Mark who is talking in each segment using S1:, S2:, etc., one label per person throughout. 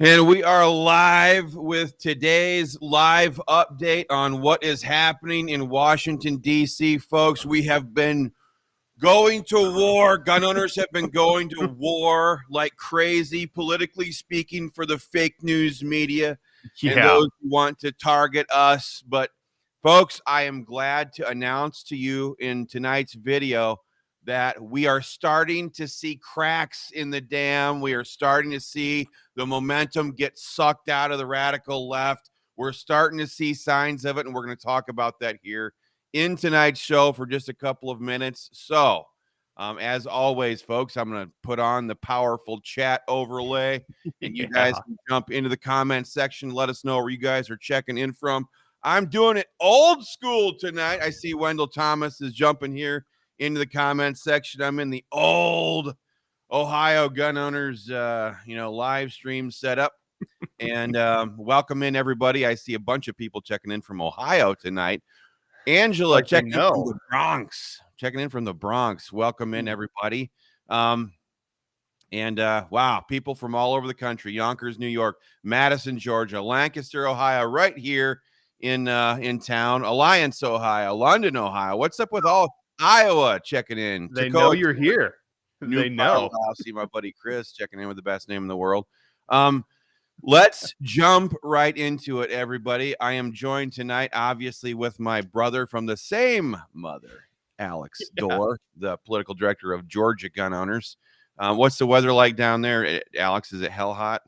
S1: And we are live with today's live update on what is happening in Washington, D.C., folks. We have been going to war. Gun owners have been going to war like crazy, politically speaking, for the fake news media and those who want to target us. But, folks, I am glad to announce to you in tonight's video that we are starting to see cracks in the dam. We are starting to see the momentum get sucked out of the radical left. We're starting to see signs of it, and we're going to talk about that here in tonight's show for just a couple of minutes. So, as always, folks, I'm going to put on the powerful chat overlay, and you guys can jump into the comment section. Let us know where you guys are checking in from. I'm doing it old school tonight. I see Wendell Thomas is jumping here into the comment section. I'm in the old Ohio gun owners, live stream setup. And welcome in, everybody. I see a bunch of people checking in from Ohio tonight. Angela checking in from the Bronx. Welcome in, everybody. Wow, people from all over the country. Yonkers, New York, Madison, Georgia, Lancaster, Ohio, right here in town, Alliance, Ohio, London, Ohio. What's up with all Iowa checking in?
S2: They know you're here. They know.
S1: I'll see my buddy Chris checking in with the best name in the world. Let's jump right into it, everybody. I am joined tonight, obviously, with my brother from the same mother, Alex Dorr, the political director of Georgia Gun Owners. What's the weather like down there, Alex? Is it hell hot?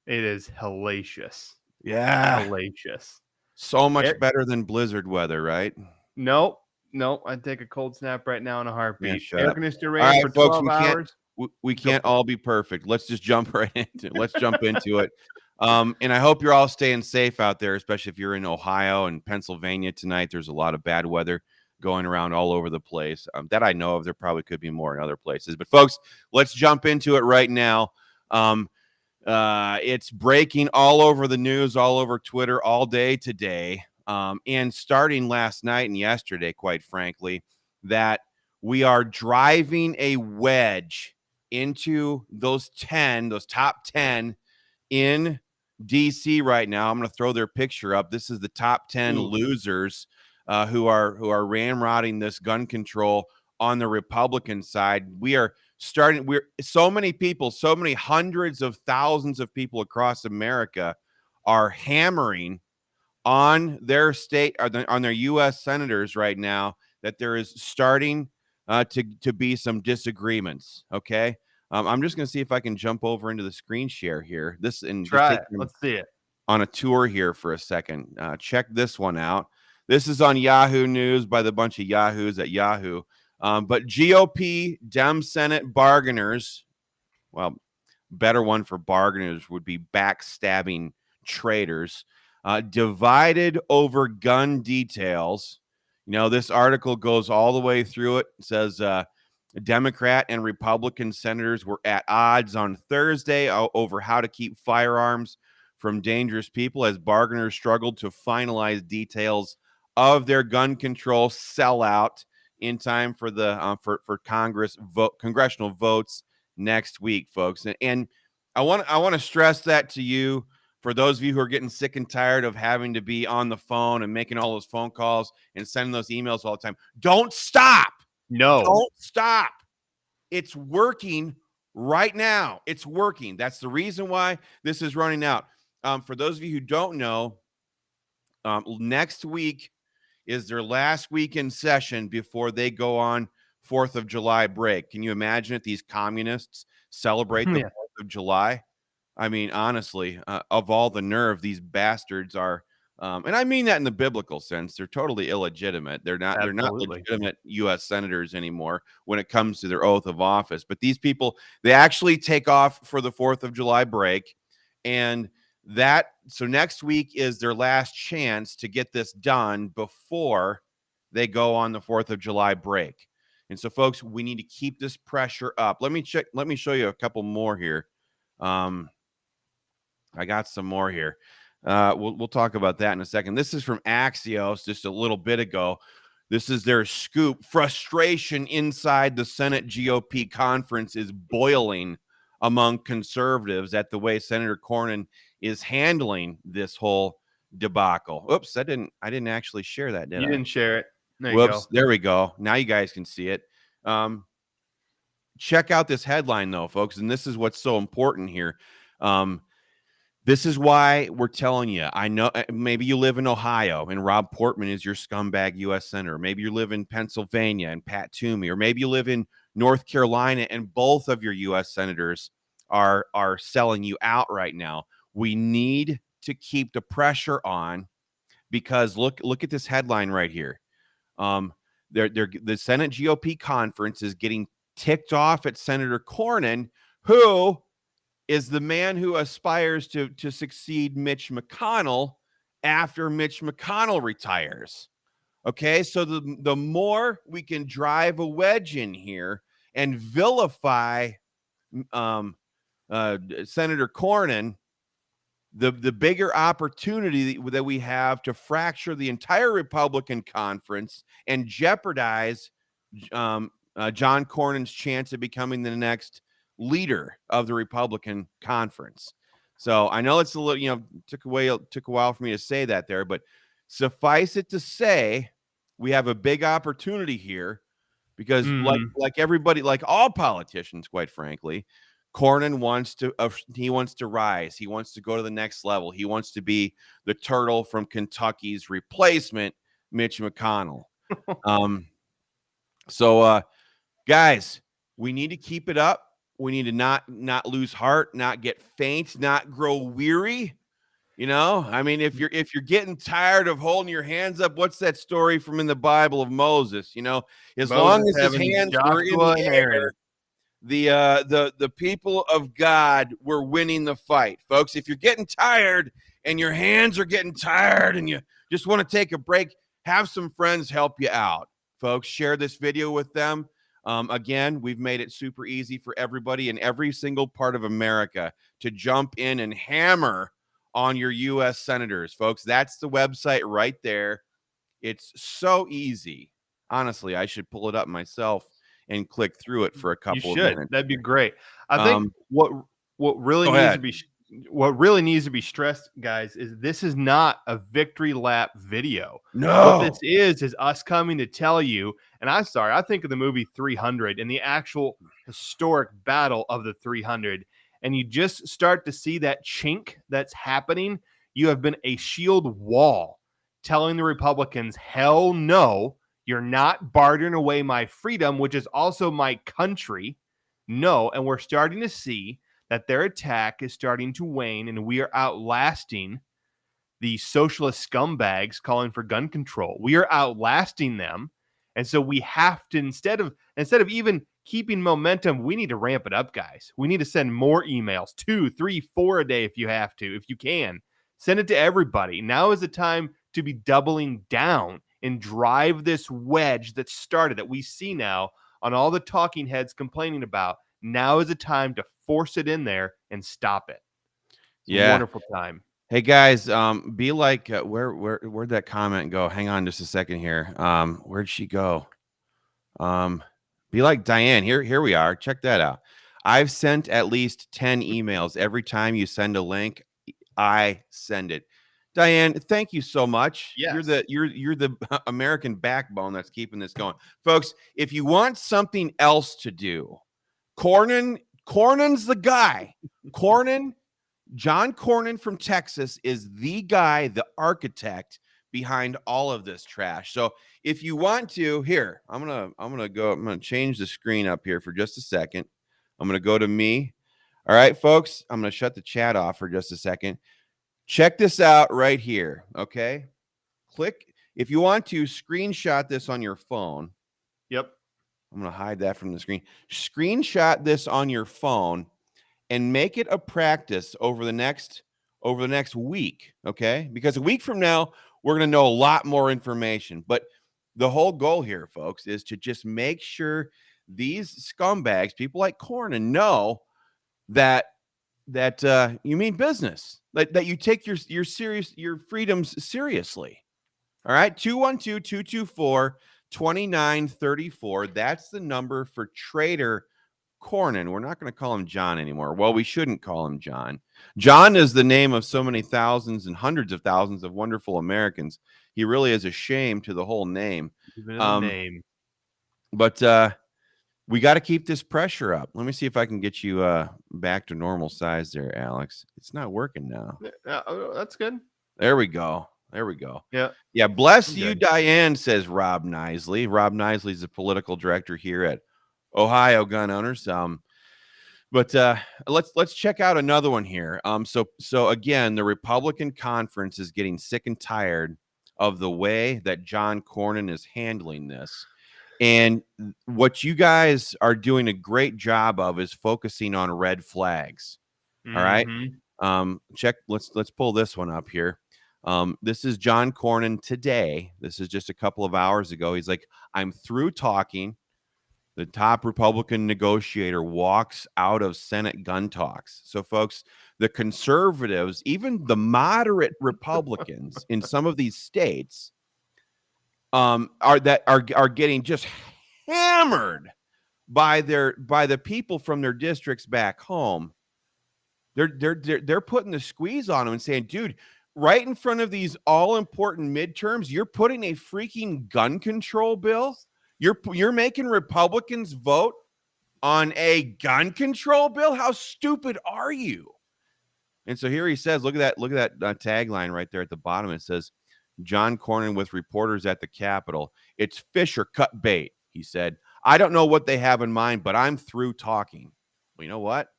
S2: It is hellacious.
S1: Yeah.
S2: Hellacious.
S1: So much better than blizzard weather, right?
S2: Nope. I'd take a cold snap right now in a heartbeat.
S1: Yeah,
S2: air conditioner rain for 12 hours.
S1: We can't all be perfect. Let's just jump right into it. Let's jump into it. And I hope you're all staying safe out there, especially if you're in Ohio and Pennsylvania tonight. There's a lot of bad weather going around all over the place that I know of. There probably could be more in other places. But, folks, let's jump into it right now. It's breaking all over the news, all over Twitter all day today. And starting last night and yesterday, quite frankly, that we are driving a wedge into those top 10 in DC right now. I'm going to throw their picture up. This is the top 10 losers who are ramrodding this gun control on the Republican side. We're so many people, so many hundreds of thousands of people across America are hammering on their state, on their U.S. senators right now, that there is starting to be some disagreements. Okay. I'm just going to see if I can jump over into the screen share here. Let's
S2: see it
S1: on a tour here for a second. Check this one out. This is on Yahoo News by the bunch of Yahoos at Yahoo. But GOP Dem Senate bargainers, well, better one for bargainers would be backstabbing traitors, divided over gun details. This article goes all the way through it. It says Democrat and Republican senators were at odds on Thursday over how to keep firearms from dangerous people as bargainers struggled to finalize details of their gun control sellout in time for the for congressional votes next week, folks. And I want to stress that to you, for those of you who are getting sick and tired of having to be on the phone and making all those phone calls and sending those emails all the time. Don't stop. Don't stop. It's working right now. It's working. That's the reason why this is running out. For those of you who don't know, next week is their last week in session before they go on 4th of July break. Can you imagine if these communists celebrate the 4th of July? I mean, honestly, of all the nerve, these bastards are, and I mean that in the biblical sense. They're totally illegitimate. They're not legitimate U.S. senators anymore when it comes to their oath of office. But these people, they actually take off for the 4th of July break, and so next week is their last chance to get this done before they go on the 4th of July break. And so, folks, we need to keep this pressure up. Let me show you a couple more here. I got some more here. We'll talk about that in a second. This is from Axios just a little bit ago. This is their scoop. Frustration inside the Senate GOP conference is boiling among conservatives at the way Senator Cornyn is handling this whole debacle. Oops, I didn't actually share that, did
S2: You
S1: I?
S2: didn't share it. There you
S1: Whoops,
S2: go.
S1: there we go. Now you guys can see it. Check out this headline though, folks, and this is what's so important here. This is why we're telling you. I know maybe you live in Ohio and Rob Portman is your scumbag U.S. Senator. Maybe you live in Pennsylvania and Pat Toomey, or maybe you live in North Carolina and both of your U.S. senators are selling you out right now. We need to keep the pressure on, because look at this headline right here. The Senate GOP conference is getting ticked off at Senator Cornyn, who is the man who aspires to succeed Mitch McConnell after Mitch McConnell retires. Okay, so the more we can drive a wedge in here and vilify Senator Cornyn, the bigger opportunity that we have to fracture the entire Republican conference and jeopardize John Cornyn's chance of becoming the next leader of the Republican conference. So I know it's a little, took a while for me to say that there, but suffice it to say, we have a big opportunity here, because like everybody, like all politicians, quite frankly, Cornyn wants to rise. He wants to go to the next level. He wants to be the turtle from Kentucky's replacement, Mitch McConnell. So guys, we need to keep it up. We need to not lose heart, not get faint, not grow weary. I mean, if you're getting tired of holding your hands up, what's that story from in the Bible of Moses? As long as his hands were in the air, the people of God were winning the fight, folks. If you're getting tired and your hands are getting tired and you just want to take a break, have some friends help you out, folks. Share this video with them. Again, we've made it super easy for everybody in every single part of America to jump in and hammer on your U.S. senators, folks. That's the website right there. It's so easy. Honestly, I should pull it up myself and click through it for a couple of minutes.
S2: That'd be great. I think what really needs to be stressed, guys, is this is not a victory lap video.
S1: No.
S2: What this is us coming to tell you, and I'm sorry, I think of the movie 300 and the actual historic battle of the 300, and you just start to see that chink that's happening. You have been a shield wall telling the Republicans, hell no, you're not bartering away my freedom, which is also my country. No, and we're starting to see that their attack is starting to wane, and we are outlasting the socialist scumbags calling for gun control. We are outlasting them, and so we have to, instead of even keeping momentum, we need to ramp it up, guys. We need to send more emails, 2, 3, 4 a day if you have to, if you can. Send it to everybody. Now is the time to be doubling down and drive this wedge that started, that we see now on all the talking heads complaining about. Now is the time to force it in there and stop it. It's a wonderful time.
S1: Hey guys, be like, where'd that comment go? Hang on just a second here. Where'd she go? Be like Diane. Here we are. Check that out. I've sent at least 10 emails. Every time you send a link, I send it. Diane, thank you so much.
S2: Yes.
S1: You're the American backbone that's keeping this going. Folks, if you want something else to do, Cornyn's the guy. John Cornyn from Texas is the guy, the architect behind all of this trash. So if you want to, here, I'm gonna change the screen up here for just a second. I'm gonna go to me. All right, folks, I'm gonna shut the chat off for just a second. Check this out right here. Okay. Click if you want to screenshot this on your phone.
S2: Yep.
S1: I'm gonna hide that from the screen. Screenshot this on your phone and make it a practice over the next week, okay? Because a week from now, we're going to know a lot more information. But the whole goal here, folks, is to just make sure these scumbags, people like Cornyn, know that you mean business, that you take your freedoms seriously. All right, 212-224-2934. That's the number for Trader Cornyn. We're not going to call him John anymore. Well, we shouldn't call him John. John is the name of so many thousands and hundreds of thousands of wonderful Americans. He really is a shame to the whole name.
S2: Even in the name.
S1: But we got to keep this pressure up. Let me see if I can get you back to normal size there, Alex. It's not working now.
S2: That's good.
S1: There we go. There we go.
S2: Yeah.
S1: Yeah. Bless you, Diane, says Rob Nisley. Rob Nisley is the political director here at Ohio Gun Owners. But let's check out another one here. So again, the Republican conference is getting sick and tired of the way that John Cornyn is handling this. And what you guys are doing a great job of is focusing on red flags. All right. Let's pull this one up here. This is John Cornyn today. This is just a couple of hours ago. He's like, I'm through talking. The top Republican negotiator walks out of Senate gun talks. So, folks, the conservatives, even the moderate Republicans in some of these states, are getting just hammered by the people from their districts back home. They're putting the squeeze on them and saying, dude, right in front of these all important midterms, you're putting a freaking gun control bill. You're making Republicans vote on a gun control bill. How stupid are you? And so here he says, look at that tagline right there at the bottom. It says, John Cornyn with reporters at the Capitol. It's fish or cut bait, he said. I don't know what they have in mind, but I'm through talking. Well, you know what?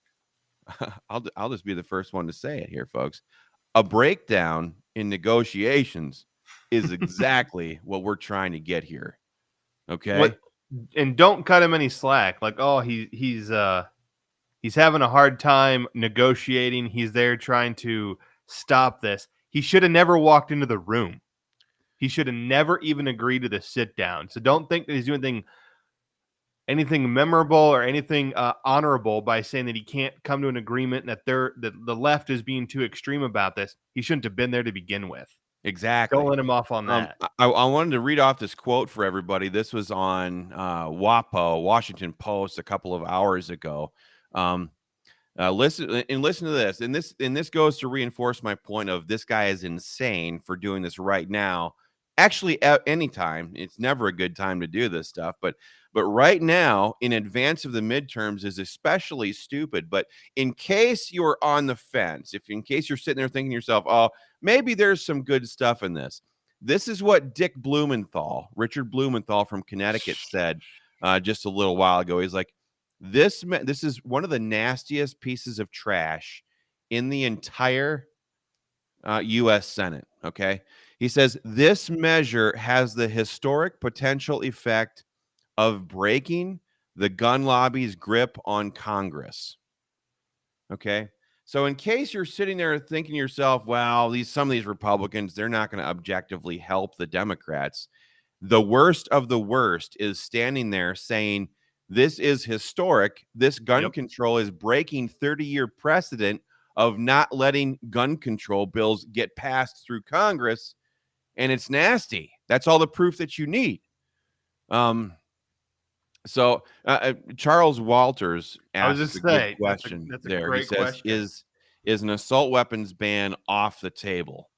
S1: I'll just be the first one to say it here, folks. A breakdown in negotiations is exactly what we're trying to get here. Okay.
S2: And don't cut him any slack. Like, oh, he's having a hard time negotiating. He's there trying to stop this. He should have never walked into the room. He should have never even agreed to the sit down. So don't think that he's doing anything memorable or anything honorable by saying that he can't come to an agreement and that the left is being too extreme about this. He shouldn't have been there to begin with.
S1: Exactly.
S2: Don't let him off on that.
S1: I wanted to read off this quote for everybody. This was on WAPO, Washington Post, a couple of hours ago. Listen to this. And this goes to reinforce my point of this guy is insane for doing this right now. Actually, at any time, it's never a good time to do this stuff. But right now, in advance of the midterms, is especially stupid. But in case you're on the fence, in case you're sitting there thinking to yourself, oh, maybe there's some good stuff in this. This is what Richard Blumenthal from Connecticut said just a little while ago. He's like, this is one of the nastiest pieces of trash in the entire U.S. Senate. Okay. He says this measure has the historic potential effect of breaking the gun lobby's grip on Congress. Okay. So in case you're sitting there thinking to yourself, well, some of these Republicans, they're not going to objectively help the Democrats. The worst of the worst is standing there saying, this is historic. This gun control is breaking 30-year precedent of not letting gun control bills get passed through Congress. And it's nasty. That's all the proof that you need. So Charles Walters asked a good question there. He says, is an assault weapons ban off the table?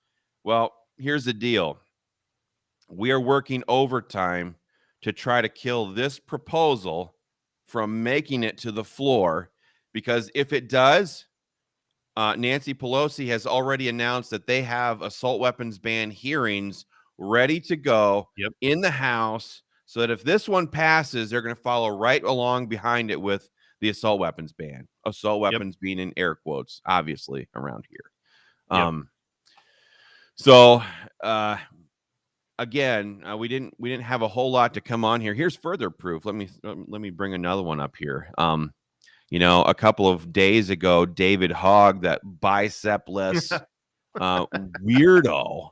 S1: Well, here's the deal. We are working overtime to try to kill this proposal from making it to the floor, because if it does, Nancy Pelosi has already announced that they have assault weapons ban hearings ready to go in the House, so that if this one passes, they're going to follow right along behind it with the assault weapons ban. Assault weapons being in air quotes, obviously, around here. So again, we didn't have a whole lot to come on here. Here's further proof. Let me bring another one up here. A couple of days ago, David Hogg, that bicep-less weirdo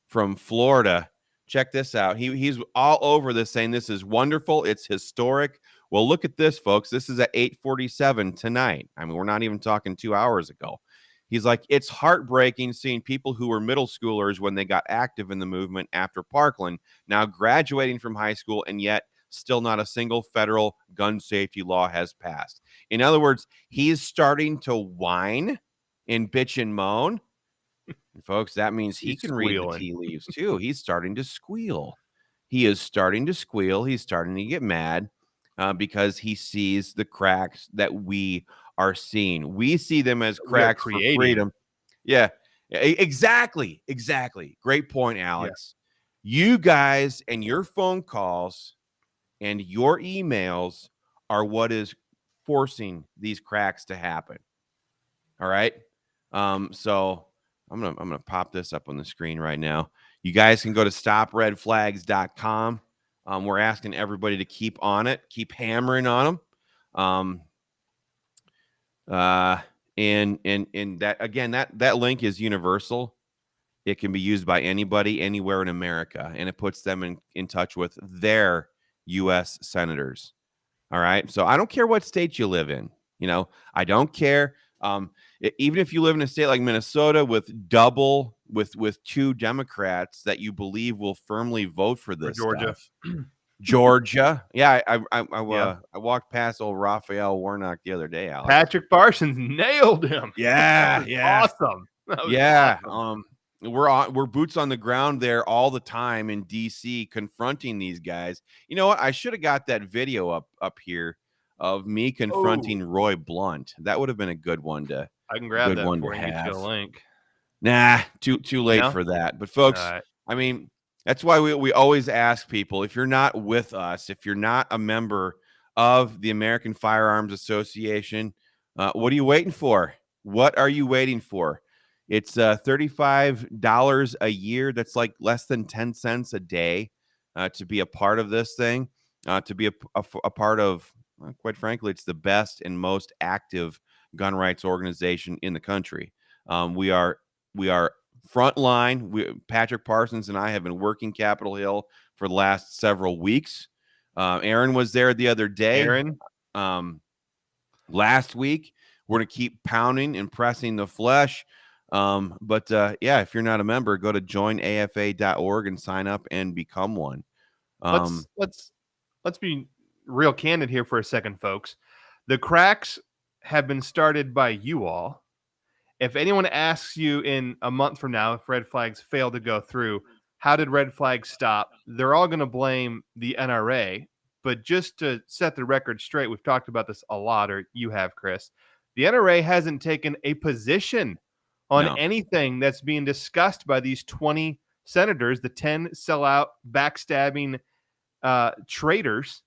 S1: from Florida, check this out. He's all over this, saying this is wonderful. It's historic. Well, look at this, folks. This is at 8:47 tonight. I mean, we're not even talking 2 hours ago. He's like, it's heartbreaking seeing people who were middle schoolers when they got active in the movement after Parkland, now graduating from high school, and yet still not a single federal gun safety law has passed. In other words, he is starting to whine and bitch and moan. And folks, that means he can read the tea leaves too. He's starting to squeal. He is starting to squeal. He's starting to get mad because he sees the cracks that we are seeing. We see them as cracks for freedom. Yeah, exactly. Great point, Alex. Yeah. You guys and your phone calls and your emails are what is forcing these cracks to happen. All right. So I'm gonna pop this up on the screen right now. You guys can go to stopredflags.com. We're asking everybody to keep on it, keep hammering on them. And that again, that link is universal. It can be used by anybody anywhere in America, and it puts them in touch with their U.S. senators. All right. So I don't care what state you live in. I don't care. Even if you live in a state like Minnesota with two Democrats that you believe will firmly vote for this
S2: Georgia.
S1: Stuff. Georgia. Yeah. I walked past old Raphael Warnock the other day, Alex.
S2: Patrick Parsons nailed him.
S1: Yeah.
S2: Awesome.
S1: Awesome. We're boots on the ground there all the time in DC confronting these guys. You know what? I should have got that video up here of me confronting Roy Blunt. That would have been a good one to.
S2: I can grab that for you. Get you a link.
S1: Nah, too late for that. But folks, I mean, that's why we always ask people, if you're not with us, if you're not a member of the American Firearms Association, what are you waiting for? What are you waiting for? It's $35 a year. That's like less than 10 cents a day to be a part of this thing, to be a part of, quite frankly, it's the best and most active gun rights organization in the country. We are frontline. Patrick Parsons and I have been working Capitol Hill for the last several weeks. Aaron was there the other day. Last week. We're going to keep pounding and pressing the flesh. But if you're not a member, go to joinafa.org and sign up and become one.
S2: Let's be real candid here for a second, folks. The cracks have been started by you all. If anyone asks you in a month from now, if red flags fail to go through, how did red flags stop? They're all going to blame the NRA. But just to set the record straight, we've talked about this a lot, or you have, Chris. The NRA hasn't taken a position on anything that's being discussed by these 20 senators, the 10 sellout, backstabbing traitors,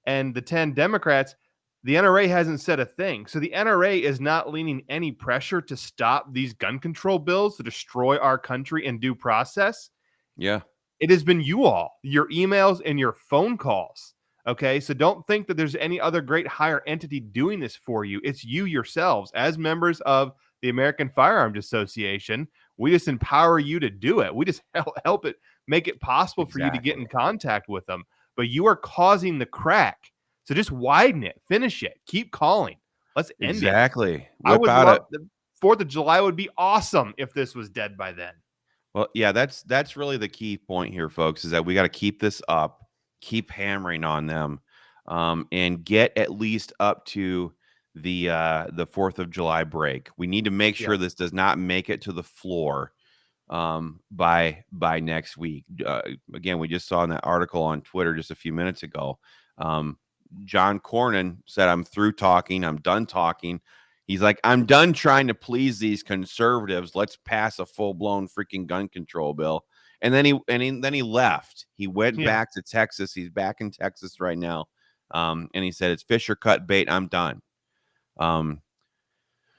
S2: and the 10 Democrats. The NRA hasn't said a thing. So the NRA is not leaning any pressure to stop these gun control bills to destroy our country in due process.
S1: Yeah.
S2: It has been you all, your emails and your phone calls. Okay, so don't think that there's any other great higher entity doing this for you. It's you yourselves as members of the American Firearms Association. We just empower you to do it. We just help it, make it possible for you to get in contact with them. But you are causing the crack. So just widen it, finish it, keep calling. Let's end it.
S1: Exactly.
S2: I would love the 4th of July would be awesome if this was dead by then.
S1: Well, yeah, that's really the key point here, folks, is that we got to keep this up, keep hammering on them, and get at least up to the 4th of July break. We need to make sure this does not make it to the floor by next week. Again, we just saw in that article on Twitter just a few minutes ago. John Cornyn said, "I'm through talking. I'm done talking." He's like, "I'm done trying to please these conservatives. Let's pass a full-blown freaking gun control bill." And then he left. He went back to Texas. He's back in Texas right now. And he said, "It's fish or cut bait. I'm done."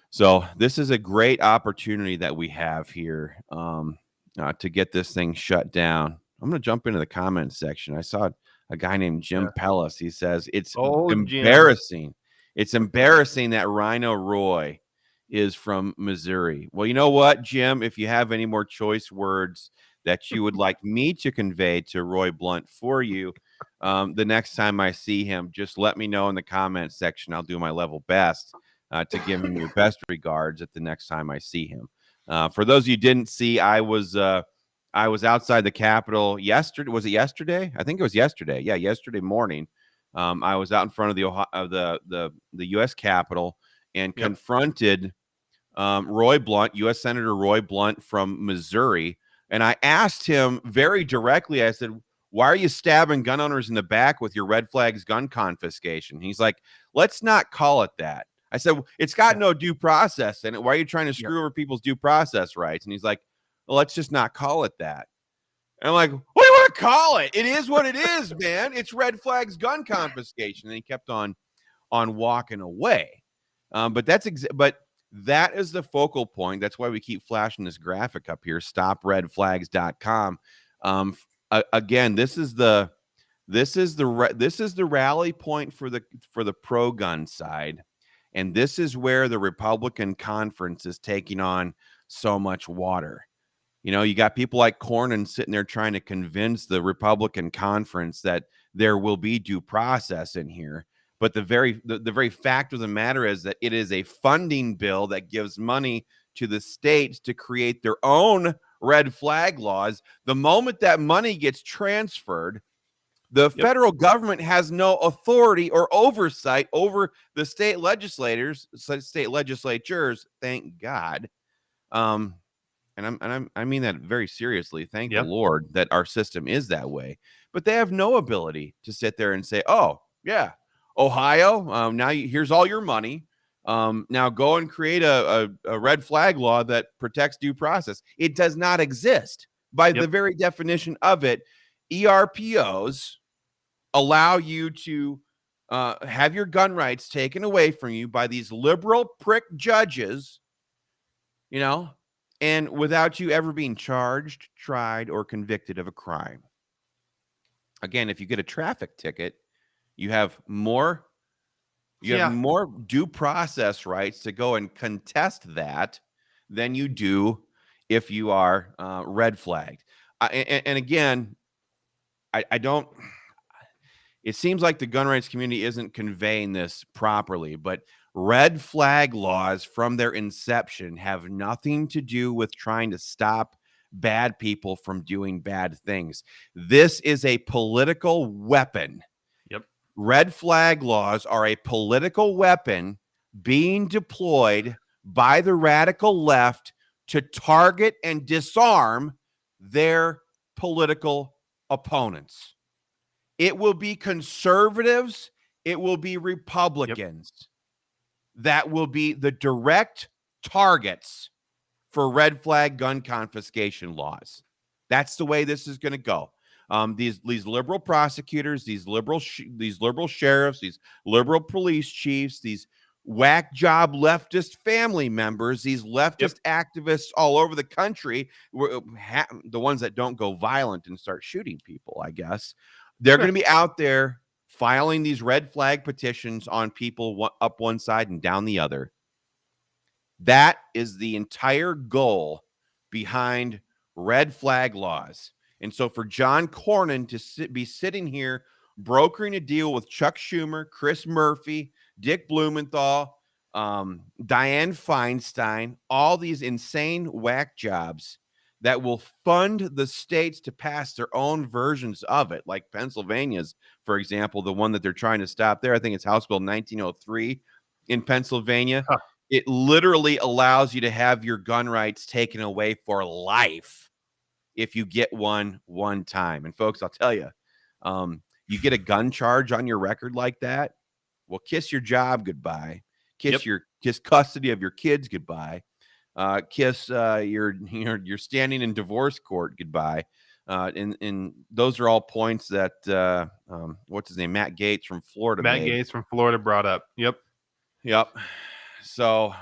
S1: So this is a great opportunity that we have here to get this thing shut down. I'm going to jump into the comments section. I saw a guy named Jim Pellis. He says, "It's embarrassing. Jim. It's embarrassing that Rhino Roy is from Missouri." Well, you know what, Jim? If you have any more choice words that you would like me to convey to Roy Blunt for you, the next time I see him, just let me know in the comments section. I'll do my level best to give him your best regards at the next time I see him. For those of you who didn't see, I was I was outside the Capitol yesterday. Was it yesterday? I think it was yesterday. Yeah, yesterday morning. I was out in front of the U.S. Capitol and
S2: Yep.
S1: confronted Roy Blunt, U.S. Senator Roy Blunt from Missouri, and I asked him very directly. I said, "Why are you stabbing gun owners in the back with your red flags gun confiscation?" He's like, "Let's not call it that." I said, "It's got
S2: Yeah.
S1: no due process in it. Why are you trying to
S2: Yep.
S1: screw over people's due process rights?" And he's like, "Well, let's just not call it that." And I'm like, "What do you want to call it? It is what it is, man. It's red flags gun confiscation." And he kept on walking away. But that is the focal point. That's why we keep flashing this graphic up here, stopredflags.com. Again, this is the rally point for the pro gun side, and this is where the Republican conference is taking on so much water. You got people like Cornyn sitting there trying to convince the Republican conference that there will be due process in here. But the very fact of the matter is that it is a funding bill that gives money to the states to create their own red flag laws. The moment that money gets transferred, the federal government has no authority or oversight over the state legislatures. Thank God. I mean that very seriously. Thank the Lord that our system is that way. But they have no ability to sit there and say, "Oh, yeah, Ohio, now here's all your money. Now go and create a red flag law that protects due process." It does not exist. By the very definition of it, ERPOs allow you to have your gun rights taken away from you by these liberal prick judges, and without you ever being charged, tried, or convicted of a crime. Again, if you get a traffic ticket, you have more due process rights to go and contest that than you do if you are red flagged. And again, I don't. It seems like the gun rights community isn't conveying this properly, but red flag laws from their inception have nothing to do with trying to stop bad people from doing bad things. This is a political weapon.
S2: Yep.
S1: Red flag laws are a political weapon being deployed by the radical left to target and disarm their political opponents. It will be conservatives. It will be Republicans that will be the direct targets for red flag gun confiscation laws. That's the way this is going to go. These liberal prosecutors, these liberal sheriffs, these liberal police chiefs, these whack job leftist family members, these leftist activists all over the country, the ones that don't go violent and start shooting people, I guess. They're going to be out there filing these red flag petitions on people up one side and down the other. That is the entire goal behind red flag laws. And so for John Cornyn to be sitting here brokering a deal with Chuck Schumer, Chris Murphy, Dick Blumenthal, Dianne Feinstein, all these insane whack jobs that will fund the states to pass their own versions of it, like Pennsylvania's, for example, the one that they're trying to stop there. I think it's House Bill 1903 in Pennsylvania.
S2: Huh.
S1: It literally allows you to have your gun rights taken away for life if you get one time. And folks, I'll tell you, you get a gun charge on your record like that, well, kiss your job goodbye. Kiss custody of your kids goodbye. Kiss your standing in divorce court goodbye. And those are all points that what's his name, Matt Gaetz from Florida.
S2: Gaetz from Florida brought up. Yep.
S1: So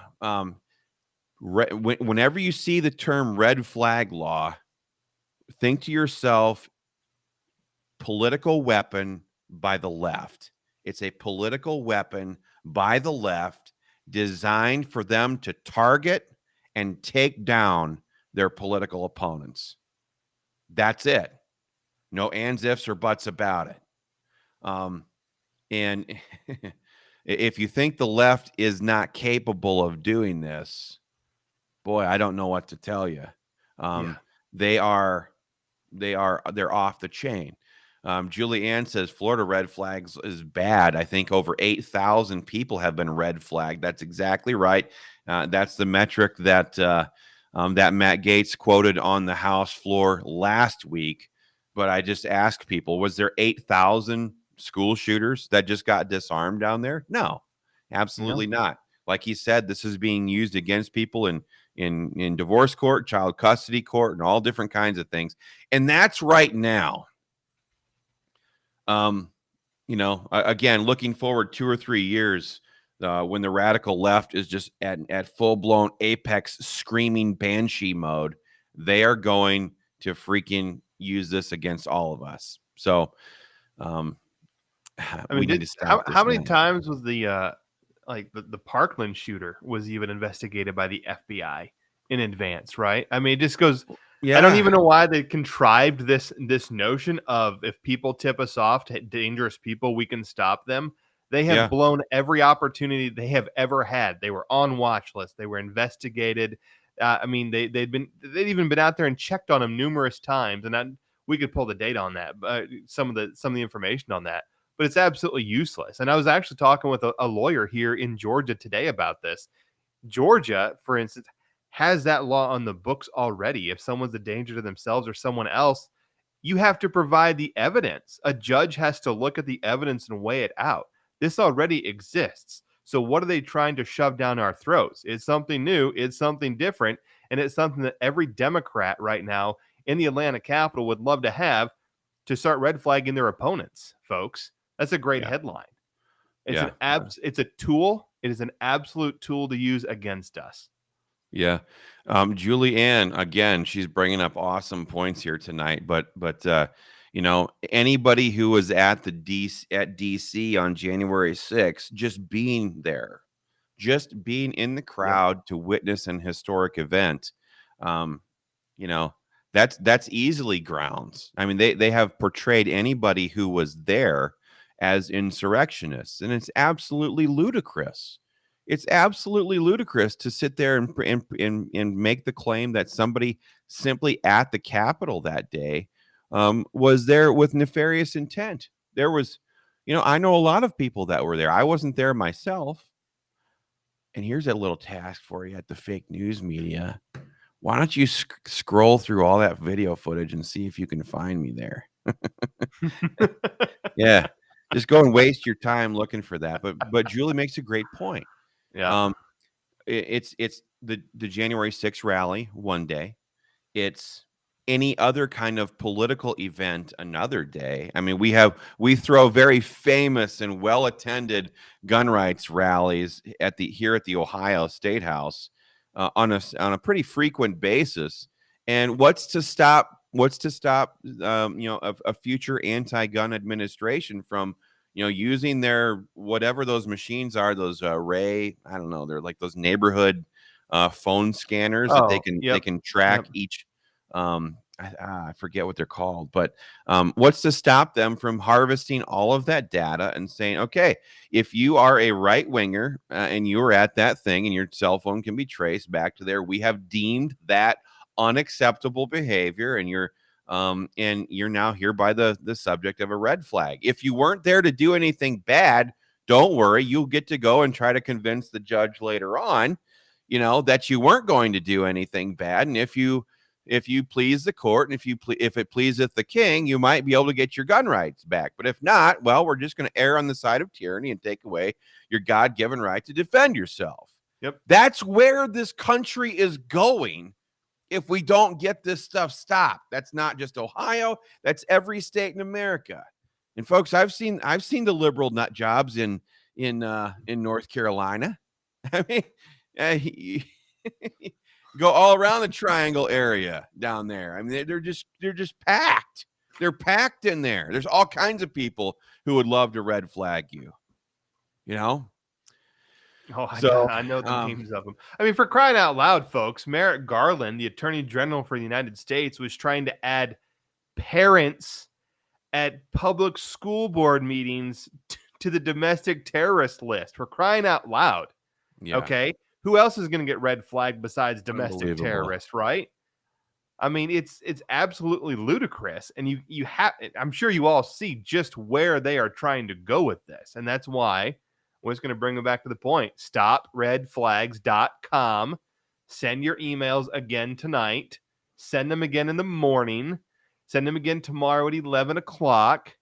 S1: whenever you see the term red flag law, think to yourself, political weapon by the left. It's a political weapon by the left designed for them to target and take down their political opponents. That's it. No ands, ifs, or buts about it. And if you think the left is not capable of doing this, boy, I don't know what to tell you. They are they're off the chain. Julie Ann says Florida red flags is bad. I think over 8,000 people have been red flagged. That's exactly right. That's the metric that that Matt Gaetz quoted on the House floor last week. But I just asked people, was there 8,000 school shooters that just got disarmed down there? No, absolutely not. Like he said, this is being used against people in divorce court, child custody court, and all different kinds of things. And that's right now. Again, looking forward 2 or 3 years when the radical left is just at full-blown apex screaming banshee mode, they are going to freaking use this against all of us. So we need to stop
S2: how many times was the Parkland shooter was even investigated by the FBI in advance, right? I mean, it just goes. Yeah. I don't even know why they contrived this notion of if people tip us off to dangerous people, we can stop them. They have blown every opportunity they have ever had. They were on watch lists. They were investigated. I mean, they'd even been out there and checked on them numerous times, and we could pull the data on that, some of the information on that. But it's absolutely useless. And I was actually talking with a lawyer here in Georgia today about this. Georgia, for instance, has that law on the books already. If someone's a danger to themselves or someone else, you have to provide the evidence. A judge has to look at the evidence and weigh it out. This already exists. So what are they trying to shove down our throats? It's something new. It's something different. And it's something that every Democrat right now in the Atlanta Capitol would love to have to start red flagging their opponents, folks. That's a great headline. It's a tool. It is an absolute tool to use against us.
S1: Yeah. Julie Ann, again, she's bringing up awesome points here tonight, but anybody who was at DC on January 6th, just being there, just being in the crowd to witness an historic event, that's easily grounds. I mean, they have portrayed anybody who was there as insurrectionists, and it's absolutely ludicrous. It's absolutely ludicrous to sit there and make the claim that somebody simply at the Capitol that day was there with nefarious intent. There was, I know a lot of people that were there. I wasn't there myself. And here's a little task for you at the fake news media. Why don't you scroll through all that video footage and see if you can find me there? Yeah, just go and waste your time looking for that. But Julie makes a great point. Yeah. It's the January 6th rally one day. It's any other kind of political event another day. I mean, we throw very famous and well-attended gun rights rallies here at the Ohio State House on a pretty frequent basis. And what's to stop a future anti-gun administration from using their whatever those machines are, those Ray, I don't know, they're like those neighborhood phone scanners that they can track each. I forget what they're called, but what's to stop them from harvesting all of that data and saying, okay, if you are a right winger and you were at that thing and your cell phone can be traced back to there, we have deemed that unacceptable behavior, and you're now hereby the subject of a red flag. If you weren't there to do anything bad, don't worry. You'll get to go and try to convince the judge later on, that you weren't going to do anything bad. And if you please the court, and if it pleaseth the king, you might be able to get your gun rights back. But if not, well, we're just going to err on the side of tyranny and take away your God-given right to defend yourself. Yep. That's where this country is going. If we don't get this stuff stopped, that's not just Ohio, that's every state in America. And folks, I've seen the liberal nut jobs in North Carolina. I mean, go all around the Triangle area down there. I mean, they're just packed. They're packed in there. There's all kinds of people who would love to red flag you.
S2: Oh, I know the names of them. I mean, for crying out loud, folks, Merrick Garland, the Attorney General for the United States, was trying to add parents at public school board meetings to the domestic terrorist list. For crying out loud. Yeah. Okay. Who else is going to get red flagged besides domestic terrorists, right? I mean, it's absolutely ludicrous, and you have. I'm sure you all see just where they are trying to go with this, and that's why we're just going to bring them back to the point. StopRedFlags.com. Send your emails again tonight. Send them again in the morning. Send them again tomorrow at 11 o'clock.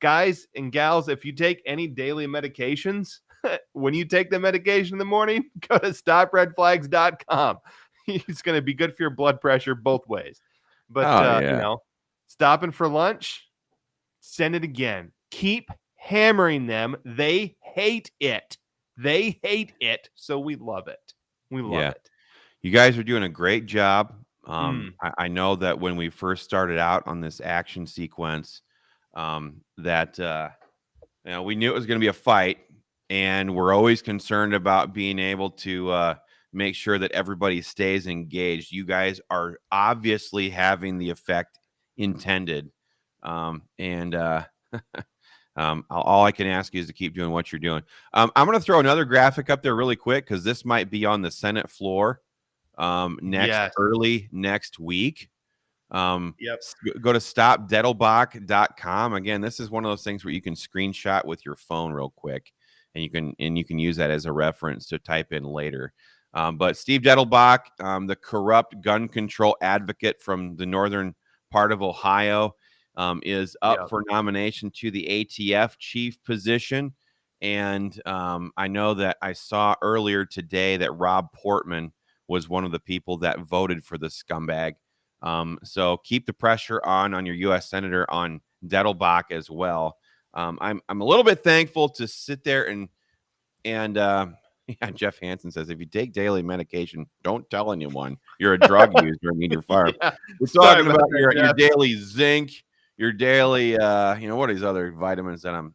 S2: Guys and gals, if you take any daily medications, when you take the medication in the morning, go to StopRedFlags.com. It's going to be good for your blood pressure both ways. But, stopping for lunch, send it again. Keep hammering them. They hate it. They hate it. So we love it. We love it.
S1: You guys are doing a great job. I know that when we first started out on this action sequence, that we knew it was going to be a fight, and we're always concerned about being able to make sure that everybody stays engaged. You guys are obviously having the effect intended, and all I can ask you is to keep doing what you're doing. I'm going to throw another graphic up there really quick because this might be on the Senate floor early next week. Go to stopdettelbach.com. Again, this is one of those things where you can screenshot with your phone real quick, and you can use that as a reference to type in later. But Steve Dettelbach, the corrupt gun control advocate from the northern part of Ohio, is up for nomination to the ATF chief position. And I know that I saw earlier today that Rob Portman was one of the people that voted for the scumbag. So keep the pressure on your U.S. Senator on Dettelbach as well. I'm a little bit thankful to sit there and Jeff Hansen says, if you take daily medication, don't tell anyone you're a drug user and need your fire. We're talking about your daily zinc, your daily, what are these other vitamins that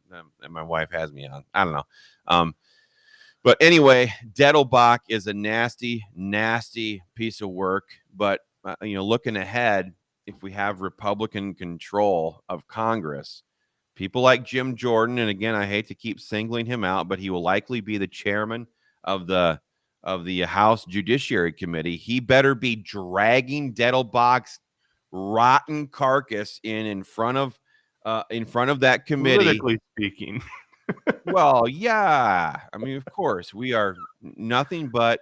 S1: my wife has me on? I don't know. But anyway, Dettelbach is a nasty, nasty piece of work. But, looking ahead, if we have Republican control of Congress, people like Jim Jordan, and again, I hate to keep singling him out, but he will likely be the chairman of the House Judiciary Committee. He better be dragging Dettelbach's rotten carcass in front of that committee.
S2: Politically speaking.
S1: Well, yeah. I mean, of course, we are nothing but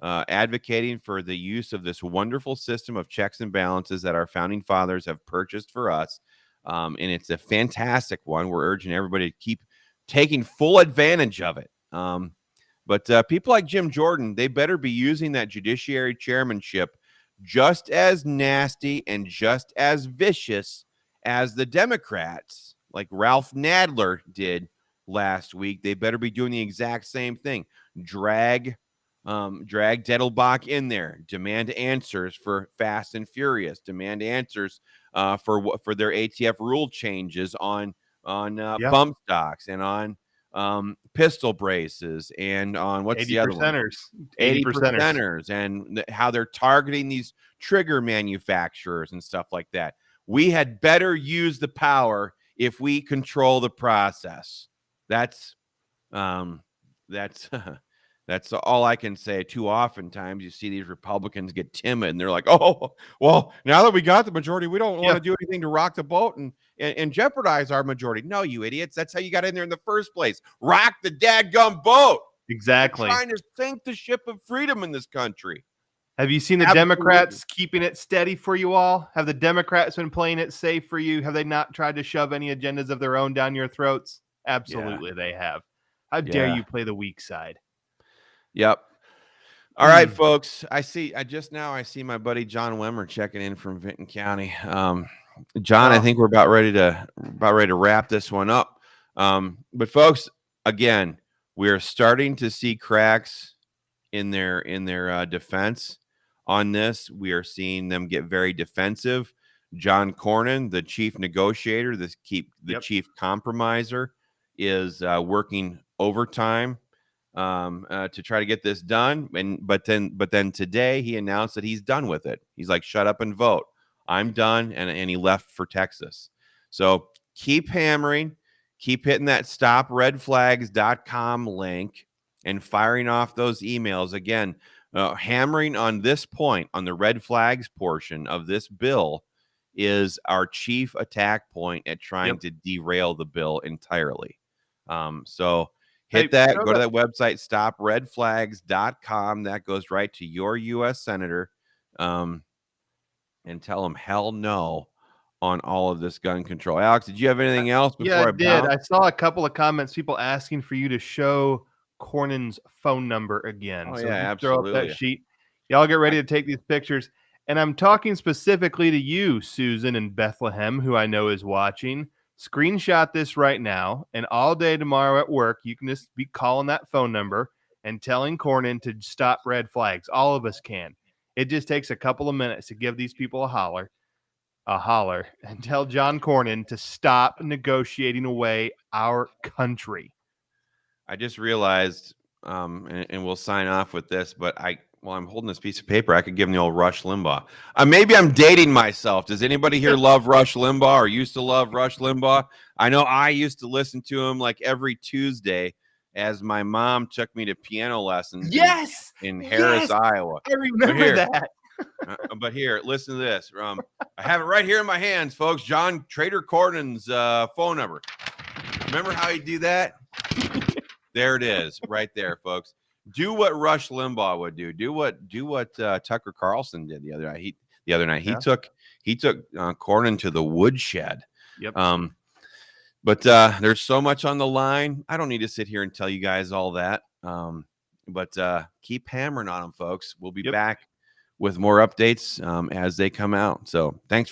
S1: advocating for the use of this wonderful system of checks and balances that our founding fathers have purchased for us. And it's a fantastic one. We're urging everybody to keep taking full advantage of it. But people like Jim Jordan, they better be using that judiciary chairmanship just as nasty and just as vicious as the Democrats, like Ralph Nadler did last week. They better be doing the exact same thing. Drag Dettelbach in there. Demand answers for Fast and Furious. Demand answers for their ATF rule changes on bump stocks and on pistol braces and on what's the other one? 80%ers and how they're targeting these trigger manufacturers and stuff like that. We had better use the power if we control the process. That's all I can say. Too oftentimes you see these Republicans get timid and they're like, oh, well, now that we got the majority, we don't want to do anything to rock the boat and jeopardize our majority. No, you idiots. That's how you got in there in the first place. Rock the dadgum boat.
S2: Exactly.
S1: We're trying to sink the ship of freedom in this country.
S2: Have you seen the Democrats keeping it steady for you all? Have the Democrats been playing it safe for you? Have they not tried to shove any agendas of their own down your throats? Absolutely, they have. How dare you play the weak side?
S1: Yep. All right, folks. I see my buddy John Wimmer checking in from Vinton County. John, I think we're about ready to wrap this one up. But folks, again, we are starting to see cracks in their defense on this. We are seeing them get very defensive. John Cornyn, the chief negotiator, the chief compromiser, is working overtime to try to get this done. But then today he announced that he's done with it. He's like, shut up and vote. I'm done. And he left for Texas. So keep hammering, keep hitting that stopredflags.com link and firing off those emails. Again, hammering on this point, on the red flags portion of this bill, is our chief attack point at trying to derail the bill entirely. So hit that, go to that website, stopredflags.com. That goes right to your U.S. Senator, and tell him hell no on all of this gun control. Alex, did you have anything else before
S2: I did. I saw a couple of comments, people asking for you to show Cornyn's phone number again.
S1: Oh,
S2: so
S1: yeah,
S2: absolutely. Throw up that sheet.
S1: Y'all
S2: Y'all get ready to take these pictures. And I'm talking specifically to you, Susan in Bethlehem, who I know is watching. Screenshot this right now, and all day tomorrow at work, you can just be calling that phone number and telling Cornyn to stop red flags. All of us can. It just takes a couple of minutes to give these people a holler, and tell John Cornyn to stop negotiating away our country.
S1: I just realized, and we'll sign off with this, but while I'm holding this piece of paper, I could give him the old Rush Limbaugh. Maybe I'm dating myself. Does anybody here love Rush Limbaugh or used to love Rush Limbaugh? I know I used to listen to him like every Tuesday as my mom took me to piano lessons in Harris, Iowa.
S2: I remember that.
S1: But here, listen to this. I have it right here in my hands, folks. John Trader Cornyn's phone number. Remember how he do that? There it is, right there, folks. Do what Rush Limbaugh would do. Do what Tucker Carlson did the other night. He took Cornyn to the woodshed.
S2: Yep.
S1: But there's so much on the line. I don't need to sit here and tell you guys all that. But keep hammering on them, folks. We'll be back with more updates as they come out. So thanks